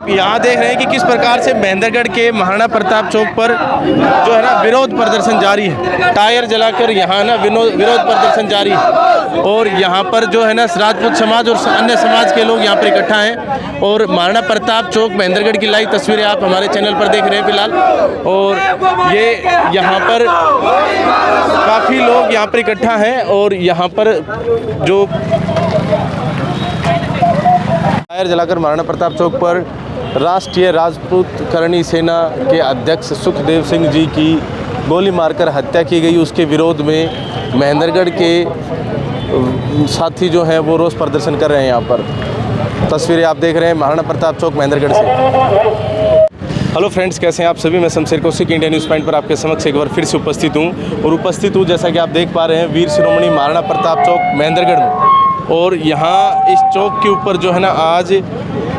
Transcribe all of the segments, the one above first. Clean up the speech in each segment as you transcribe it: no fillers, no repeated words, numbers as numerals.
यहाँ देख रहे हैं कि किस प्रकार से महेंद्रगढ़ के महाराणा प्रताप चौक पर जो है ना विरोध प्रदर्शन जारी है। टायर जलाकर यहाँ ना विरोध प्रदर्शन जारी है और यहाँ पर जो है ना राजपूत समाज और अन्य समाज के लोग यहाँ पर इकट्ठा हैं। और महाराणा प्रताप चौक महेंद्रगढ़ की लाइव तस्वीरें आप हमारे चैनल पर देख रहे हैं फिलहाल। और ये यहाँ पर काफ़ी लोग यहाँ पर इकट्ठा हैं और यहाँ पर जो टायर जलाकर महाराणा प्रताप चौक पर राष्ट्रीय राजपूत करणी सेना के अध्यक्ष सुखदेव सिंह जी की गोली मारकर हत्या की गई, उसके विरोध में महेंद्रगढ़ के साथी जो हैं वो रोष प्रदर्शन कर रहे हैं। यहाँ पर तस्वीरें आप देख रहे हैं महाराणा प्रताप चौक महेंद्रगढ़ से। हेलो फ्रेंड्स, कैसे हैं आप सभी। मैं Shamsher Kaushik India news point पर आपके समक्ष एक बार फिर से उपस्थित हूँ जैसा कि आप देख पा रहे हैं वीर शिरोमणि महाराणा प्रताप चौक महेंद्रगढ़ में। और यहाँ इस चौक के ऊपर जो है ना आज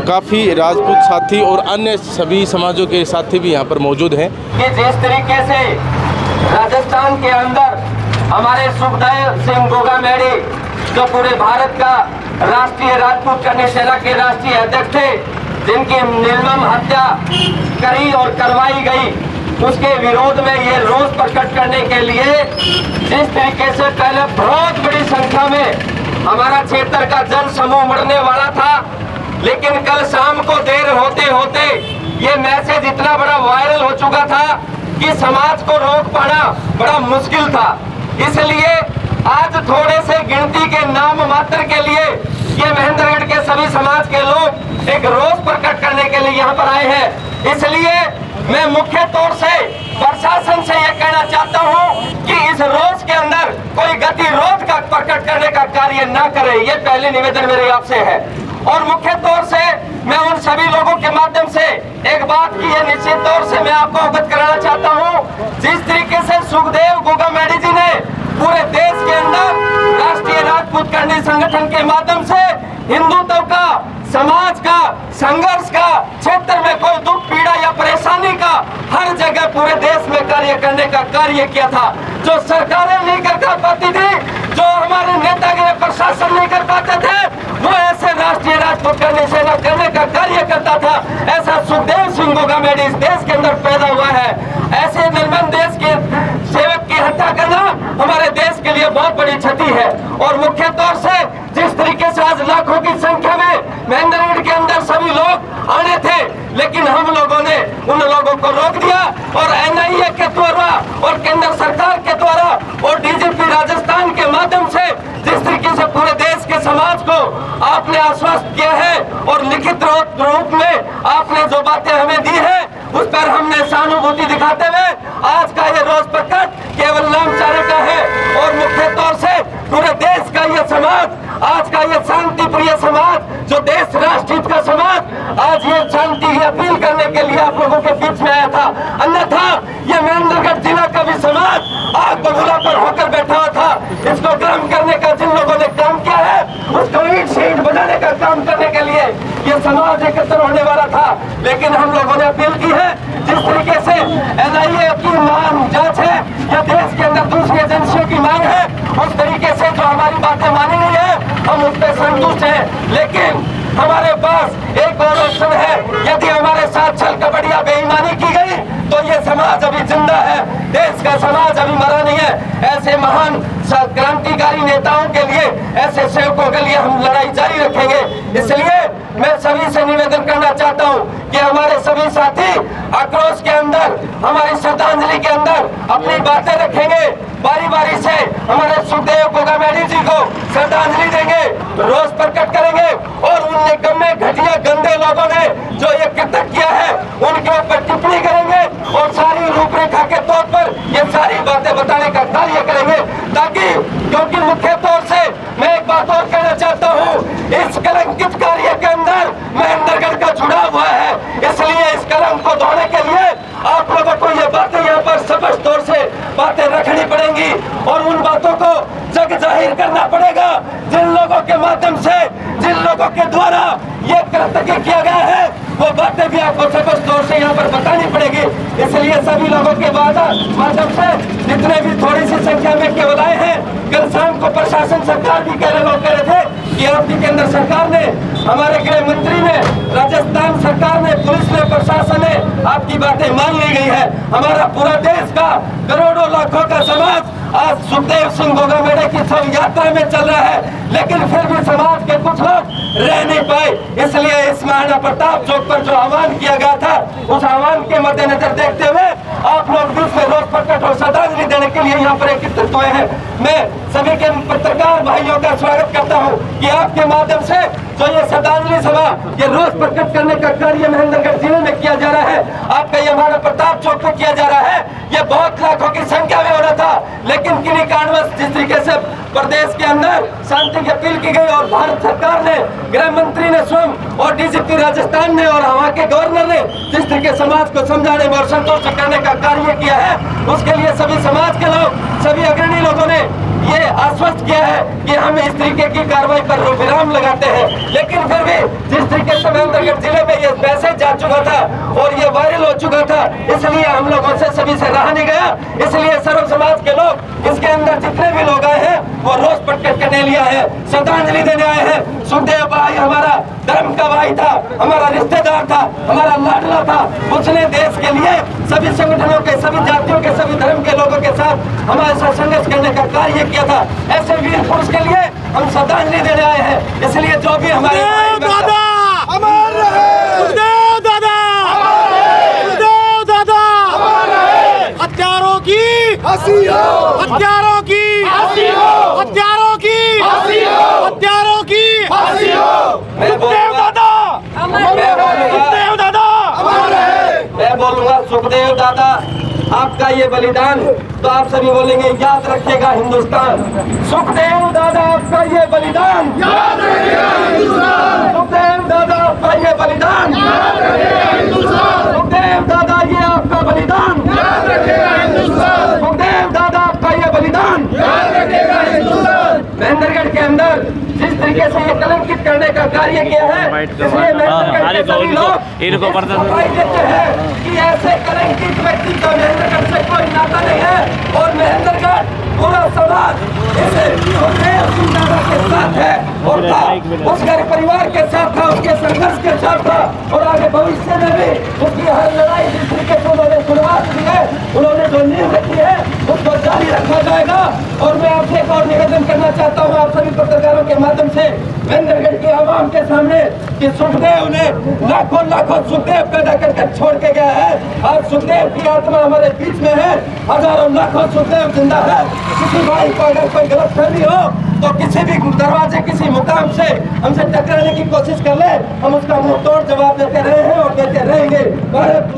काफ़ी राजपूत साथी और अन्य सभी समाजों के साथी भी यहाँ पर मौजूद हैं। कि जिस तरीके से राजस्थान के अंदर हमारे सुखदेव सिंह गोगामेडी जो पूरे भारत का राष्ट्रीय राजपूत करणी सेना के राष्ट्रीय अध्यक्ष थे, जिनकी निर्मम हत्या करी और करवाई गई, उसके विरोध में ये रोष प्रकट करने के लिए जिस तरीके से पहले बहुत बड़ी संख्या में हमारा क्षेत्र का जन समूह मरने वाला था, लेकिन कल शाम को देर होते होते ये मैसेज इतना बड़ा वायरल हो चुका था कि समाज को रोक पाना बड़ा मुश्किल था। इसलिए आज थोड़े से गिनती के नाम मात्र के लिए ये महेंद्रगढ़ के सभी समाज के लोग एक रोष प्रकट करने के लिए यहाँ पर आए हैं। इसलिए मैं मुख्य तौर से प्रशासन से यह कहना चाहता हूँ कि इस रोष के अंदर कोई गतिरोध का प्रकट करने का कार्य न करे, ये पहले निवेदन मेरे आपसे है। और मुख्य तौर से मैं उन सभी लोगों के माध्यम से एक बात की है, निश्चित तौर से मैं आपको अवगत कराना चाहता हूँ। जिस तरीके से सुखदेव गोगामेडी जी ने पूरे देश के अंदर राष्ट्रीय राजपूत करणी संगठन के माध्यम से हिंदुत्व का, समाज का, संघर्ष का, क्षेत्र में कोई दुख पीड़ा या परेशानी का हर जगह पूरे देश में कार्य करने का कार्य किया था, जो सरकारें नहीं कर पाती थी, जो हमारे नेतागिरी प्रशासन नहीं कर पाते थे, वो ऐसे राष्ट्रीय राजपूत करणी सेना करने का कार्य करता था। ऐसा सुखदेव सिंह गोगामेडी इस देश के अंदर पैदा हुआ है। ऐसे निर्मम देश के सेवक की हत्या करना हमारे देश के लिए बहुत बड़ी क्षति है। और मुख्य तौर से जिस तरीके से आज लाखों की संख्या में महेंद्रगढ़ के अंदर सभी लोग आने थे, लेकिन हम लोगों ने उन लोगों को रोक दिया और एनआईए के द्वारा और केंद्र सरकार के द्वारा और डीजीपी राजस्थान के माध्यम से जिस तरीके से पूरे देश के समाज को आपने आश्वस्त किया है और लिखित रूप में आपने जो बातें हमें दी है, उस पर हमने सहानुभूति दिखाते हुए आज का ये रोष प्रकट केवल नामचारे का है। और मुख्य तौर से पूरे देश का ये समाज, आज का ये शांति प्रिय समाज, जो देश राष्ट्रहित का समाज, आज ये शांति की अपील करने के लिए आप लोगों के बीच में आया था। अन्यथा ये महेंद्रगढ़ जिला का भी समाज आग बबूला पर होकर बैठा हुआ था। इसको गर्म करने का जिन लोगों ने काम किया है, उसको ईंट शीट बनाने का काम करने के लिए ये समाज एकत्र होने वाला था। लेकिन हम लोगों ने अपील की है, जिस तरीके से एनआईए की मांग जांच है या देश के अंदर दूसरी एजेंसियों की मांग है, उस तरीके से जो हमारी बातें मानी नहीं है, हम उस पर संतुष्ट हैं। लेकिन हमारे पास एक और ऑप्शन है, यदि हमारे साथ छल कपट या बेईमानी की गई तो ये समाज अभी जिंदा है, देश का समाज अभी मरा नहीं है। ऐसे महान क्रांतिकारी नेताओं के लिए, ऐसे सेवकों के लिए हम लड़ाई जारी रखेंगे। इसलिए मैं सभी से निवेदन करना चाहता हूं कि हमारे सभी साथी आक्रोश के अंदर, हमारी श्रद्धांजलि के अंदर अपनी बातें रखेंगे। बारी बारी से हमारे सुखदेव गोगामेडी जी को श्रद्धांजलि देंगे, रोष प्रकट करेंगे और उन निकम्मे घटिया गंदे लोगों ने जो ये कृत्य किया है उनके ऊपर टिप्पणी करेंगे और सारी रूपरेखा के तौर पर ये सारी बातें बताने का कार्य करेंगे। ताकि, क्योंकि मुख्य तौर से मैं एक बात और कहना चाहता हूँ, इस कलंकित कार्य के अंदर महेंद्रगढ़ का जुड़ाव हुआ है। इसलिए इस कलंक को धोने के लिए आप लोगों को ये बातें यहाँ पर स्पष्ट तौर से बातें रखनी पड़ेंगी और उन बातों को जग जाहिर करना पड़ेगा। जिन लोगों के माध्यम से, जिन लोगों के द्वारा ये कृत्य किया गया है, वो बातें भी आपको स्पष्ट तौर से यहाँ पर बतानी पड़ेगी। इसलिए सभी लोगों के माध्यम से जितने भी थोड़ी सी संख्या में केवल आए हैं, कल शाम को प्रशासन सरकार भी कह रहे लोग कह रहे थे कि आपकी केंद्र सरकार ने, हमारे गृह मंत्री ने, राजस्थान सरकार ने, पुलिस ने, प्रशासन ने आपकी बातें मान ली गई है। हमारा पूरा देश का करोड़ों लाखों का समाज आज सुखदेव सिंह गोगामेड़े की शव यात्रा में चल रहा है, लेकिन फिर भी समाज के कुछ लोग रह नहीं पाए। इसलिए इस महाराणा प्रताप चौक पर जो आह्वान किया गया था, उस आह्वान के मद्देनजर देखते हुए आप लोग बीच में रोष प्रकट और श्रद्धांजलि देने के लिए यहाँ पर एकत्रित हुए हैं। मैं सभी के पत्रकार भाइयों का स्वागत करता हूँ कि आपके माध्यम से जो ये श्रद्धांजलि सभा, ये रोष प्रकट करने का कार्य महेंद्रगढ़ जिले में किया जा रहा है, आपका ये महाराणा प्रताप चौक पर किया जा रहा है। ये बहुत लाखों की संख्या में होना था, लेकिन किन्हीं कारणवश जिस तरीके से प्रदेश के अंदर शांति की अपील की गई और भारत सरकार ने, गृह मंत्री ने स्वयं और डीजीपी राजस्थान ने और वहाँ के गवर्नर ने जिस तरीके समाज को समझाने में और संतोष करने का कार्य किया है, उसके लिए सभी समाज के लोग, सभी अग्रणी लोगों ने ये आश्वस्त किया है कि हम इस तरीके की कार्रवाई पर विराम लगाते हैं। लेकिन फिर भी जिस तरीके से महेंद्रगढ़ जिले में ये मैसेज जा चुका था और ये वायरल हो चुका था, इसलिए हम लोगों से सभी से रहा नहीं गया। इसलिए सर्व समाज के लोग, इसके अंदर जितने भी लोग आए हैं, वो रोष प्रकट करने लिए आए हैं, श्रद्धांजलि देने आए हैं। सुखदेव भाई हमारा धर्म का भाई था, हमारा रिश्तेदार था, हमारा लाडला था। उसने देश के लिए सभी संगठनों के, सभी जातियों के, सभी धर्म के लोगों के साथ हमारे साथ संघर्ष करने का कार्य किया था। ऐसे वीर पुरुष के लिए हम श्रद्धांजलि देने आए हैं। इसलिए जो भी हमारे दादा अमर रहे, सुखदेव दादा अमर रहे, सुखदेव दादा अमर रहे। हत्यारों की फांसी हो, हत्यारों की फांसी हो, हत्यारों की फांसी हो, हत्यारों की फांसी हो। सुखदेव दादा अमर रहे, सुखदेव दादा अमर रहे। मैं बोलूंगा सुखदेव दादा आपका ये बलिदान, तो आप सभी बोलेंगे याद रखिएगा हिंदुस्तान। सुखदेव दादा आपका ये बलिदान याद रखिएगा हिंदुस्तान। सुखदेव दादा आपका ये बलिदान याद रखिएगा हिंदुस्तान। सुखदेव दादा ये आपका बलिदान याद रखिएगा हिंदुस्तान। सुखदेव दादा आपका ये बलिदान याद रखिएगा हिंदुस्तान। महेंद्रगढ़ के अंदर जिस तरीके से ये कलंकित करने का कार्य किया है, इसलिए महेंद्रगढ़ के सभी लोग इनको सफाई देते हैं कि ऐसे कलंकित व्यक्ति का महेंद्रगढ़ से कोई नाता नहीं है। और महेंद्रगढ़ पूरा समाज इसे सुखदेव सिंह दादा के साथ है और था, उस गरीब परिवार के साथ था, उसके संघर्ष के साथ था और आगे भविष्य में भी उसकी हर लड़ाई जिस तरीके से उन्होंने शुरुआत की है, उन्होंने जो नींव रखी है, उसको जारी रखा जाएगा। और मैं आपसे एक और निवेदन करना चाहता हूँ आप सभी पत्रकारों के माध्यम से महेंद्रगढ़ की आवाम के सामने कि सुखदेव ने लाखों लाखों सुखदेव पैदा करके छोड़ के गया है। आज सुखदेव की आत्मा हमारे बीच में है, हजारों लाखों सुखदेव जिंदा है। किसी भाई को अगर कोई गलतफहमी हो तो किसी भी दरवाजे, किसी मुकाम से हमसे टकराने की कोशिश कर ले, हम उसका मुंह तोड़ जवाब देते रहे हैं और देते रहेंगे।